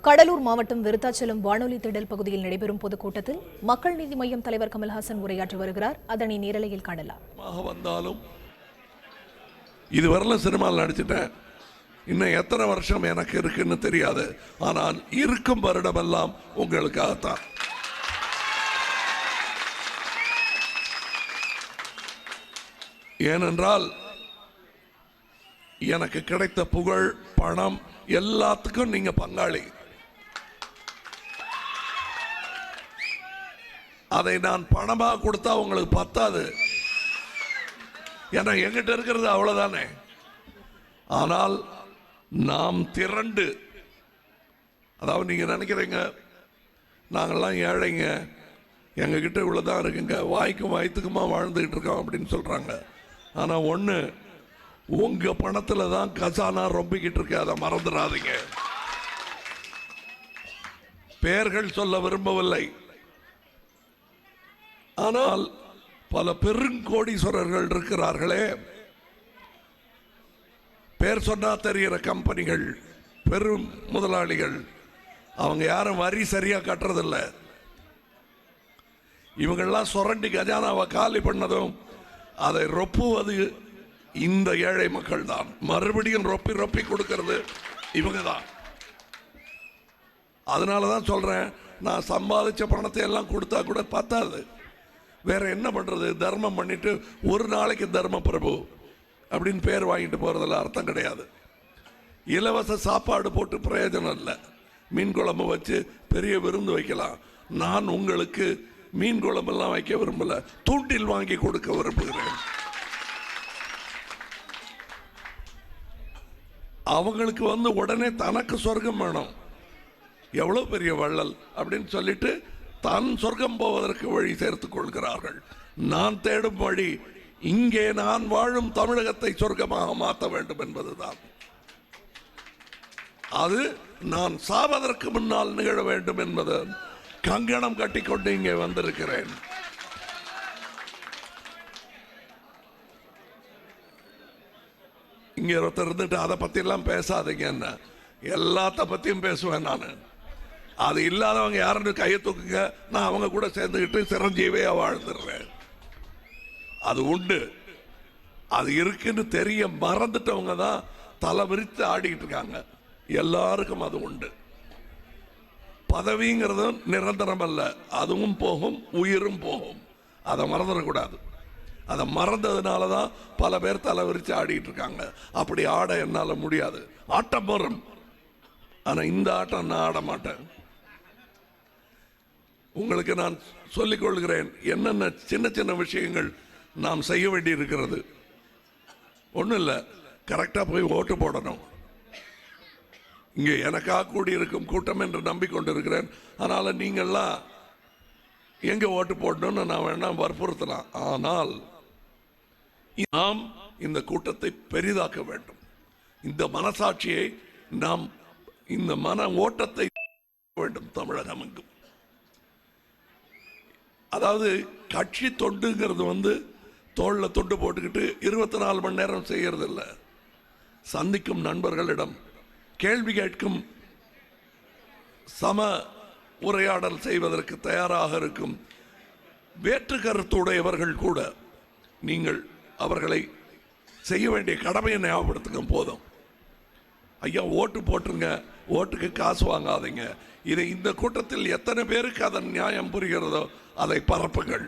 கடலூர் மாவட்டம் விருத்தாச்சலம் வானொலி திடல் பகுதியில் நடைபெறும் பொதுக்கூட்டத்தில் மக்கள் நீதி மய்யம் தலைவர் கமல்ஹாசன் உரையாற்றி வருகிறார். அதனை நேரலையில் காணலாம். வந்தாலும் இதுவரை சினிமாவில் நடிச்சிட்டேன். இன்னும் எத்தனை வருஷம் எனக்கு இருக்குன்னு தெரியாது. ஆனால் இருக்கும் வருடமெல்லாம் உங்களுக்காகத்தான். ஏனென்றால் எனக்கு கிடைத்த புகழ், பணம் எல்லாத்துக்கும் நீங்க பங்காளி. அதை நான் பணமாக கொடுத்தா உங்களுக்கு பத்தாது. ஏன்னா எங்கிட்ட இருக்கிறது அவ்வளவுதானே. ஆனால் நாம் திரண்டு, அதாவது நீங்க நினைக்கிறீங்க நாங்கள்லாம் ஏழைங்க, எங்ககிட்ட இவ்வளவுதான் இருக்குங்க, வாய்க்கும் வயிற்றுக்குமா வாழ்ந்துகிட்டு இருக்கோம் அப்படின்னு சொல்றாங்க. ஆனா ஒண்ணு, உங்க பணத்துல தான் கசானா ரொம்பிக்கிட்டு இருக்கு, அதை மறந்துடாதீங்க. பெயர்கள் சொல்ல விரும்பவில்லை, ஆனால் பல பெருங்கோடீஸ்வரர்கள் இருக்கிறார்களே, பேர் சொன்னா தெரிகிற கம்பெனிகள், பெரும் முதலாளிகள், அவங்க யாரும் வரி சரியா கட்டுறதில்ல. இவங்கெல்லாம் சுரண்டி கஜானாவை காலி பண்ணதும் அதை ரொப்புவது இந்த ஏழை மக்கள் தான். மறுபடியும் ரொப்பி ரொப்பி கொடுக்கிறது இவங்க தான். அதனாலதான் சொல்றேன், நான் சம்பாதிச்ச பணத்தை எல்லாம் கொடுத்தா கூட பத்தாது. வேற என்ன பண்றது? தர்மம் பண்ணிட்டு ஒரு நாளைக்கு தர்ம பிரபு அப்படின்னு பேர் வாங்கிட்டு போறதுல அர்த்தம் கிடையாது. இலவச சாப்பாடு போட்டு பிரயோஜனம் இல்லை. மீன் குழம்பு வச்சு பெரிய விருந்து வைக்கலாம். நான் உங்களுக்கு மீன் குழம்பெல்லாம் வைக்க விரும்பல, தூண்டில் வாங்கி கொடுக்க விரும்புகிறேன். அவங்களுக்கு உடனே தனக்கு சொர்க்கம் வேணும், எவ்வளவு பெரிய வள்ளல் அப்படின்னு சொல்லிட்டு தன் சொர்க்கம் போவதற்கு வழி சேர்த்துக் கொள்கிறார்கள். நான் தேடும் வழி இங்கே நான் வாழும் தமிழகத்தை சொர்க்கமாக மாற்ற வேண்டும் என்பதுதான். அது நான் சாவதற்கு முன்னால் நிகழ வேண்டும் என்பது கங்கணம் கட்டிக்கொண்டு இங்கே வந்திருக்கிறேன். இங்க ஒருத்தர் இருந்துட்டு அதை பத்தி எல்லாம் பேசாதீங்க, என்ன எல்லாத்த பத்தியும் பேசுவேன் நான். அது இல்லாதவங்க யாருன்னு கையை தூக்குங்க, நான் அவங்க கூட சேர்ந்துக்கிட்டு சிரஞ்சீவியா வாழ்ந்துடுறேன். அது உண்டு. அது இருக்குன்னு தெரிய மறந்துட்டவங்க தான் தலை விரித்து ஆடிக்கிட்டு இருக்காங்க. எல்லாருக்கும் அது உண்டு. பதவிங்கிறது நிரந்தரம் அல்ல, அதுவும் போகும், உயிரும் போகும். அதை மறந்துடக்கூடாது. அதை மறந்ததுனாலதான் பல பேர் தலை விரிச்சு ஆடிட்டு இருக்காங்க. அப்படி ஆட என்னால முடியாது. ஆட்டம் வரும், ஆனா இந்த ஆட்டம் நான் ஆட மாட்டேன். உங்களுக்கு நான் சொல்லிக் கொள்கிறேன் என்னென்ன சின்ன சின்ன விஷயங்கள் நாம் செய்ய வேண்டி இருக்கிறது. ஒன்றும் இல்லை, கரெக்டாக போய் ஓட்டு போடணும். இங்கே எனக்காக கூடியிருக்கும் கூட்டம் என்று நம்பிக்கொண்டிருக்கிறேன். அதனால நீங்கள்லாம் எங்க ஓட்டு போடணும்னு நான் வேணா வற்புறுத்தலாம். ஆனால் நாம் இந்த கூட்டத்தை பெரிதாக்க வேண்டும். இந்த மனசாட்சியை நாம், இந்த மன ஓட்டத்தை வேண்டும் தமிழகம் எங்கும். அதாவது கட்சி தொண்டுங்கிறது தோல்ல தொண்டு போட்டுக்கிட்டு 24 மணி நேரம் செய்யறது இல்லை. சந்திக்கும் நண்பர்களிடம் கேள்வி கேட்கும், சம உரையாடல் செய்வதற்கு தயாராக இருக்கும் வேற்று கருத்துடையவர்கள் கூட நீங்கள் அவர்களை செய்ய வேண்டிய கடமையை ஞாபகப்படுத்துங்க. போதும் ஐயா, ஓட்டு போட்டுருங்க, ஓட்டுக்கு காசு வாங்காதீங்க. இதை இந்த கூட்டத்தில் எத்தனை பேருக்கு அதன் நியாயம் புரிகிறதோ அதை பரப்புங்கள்.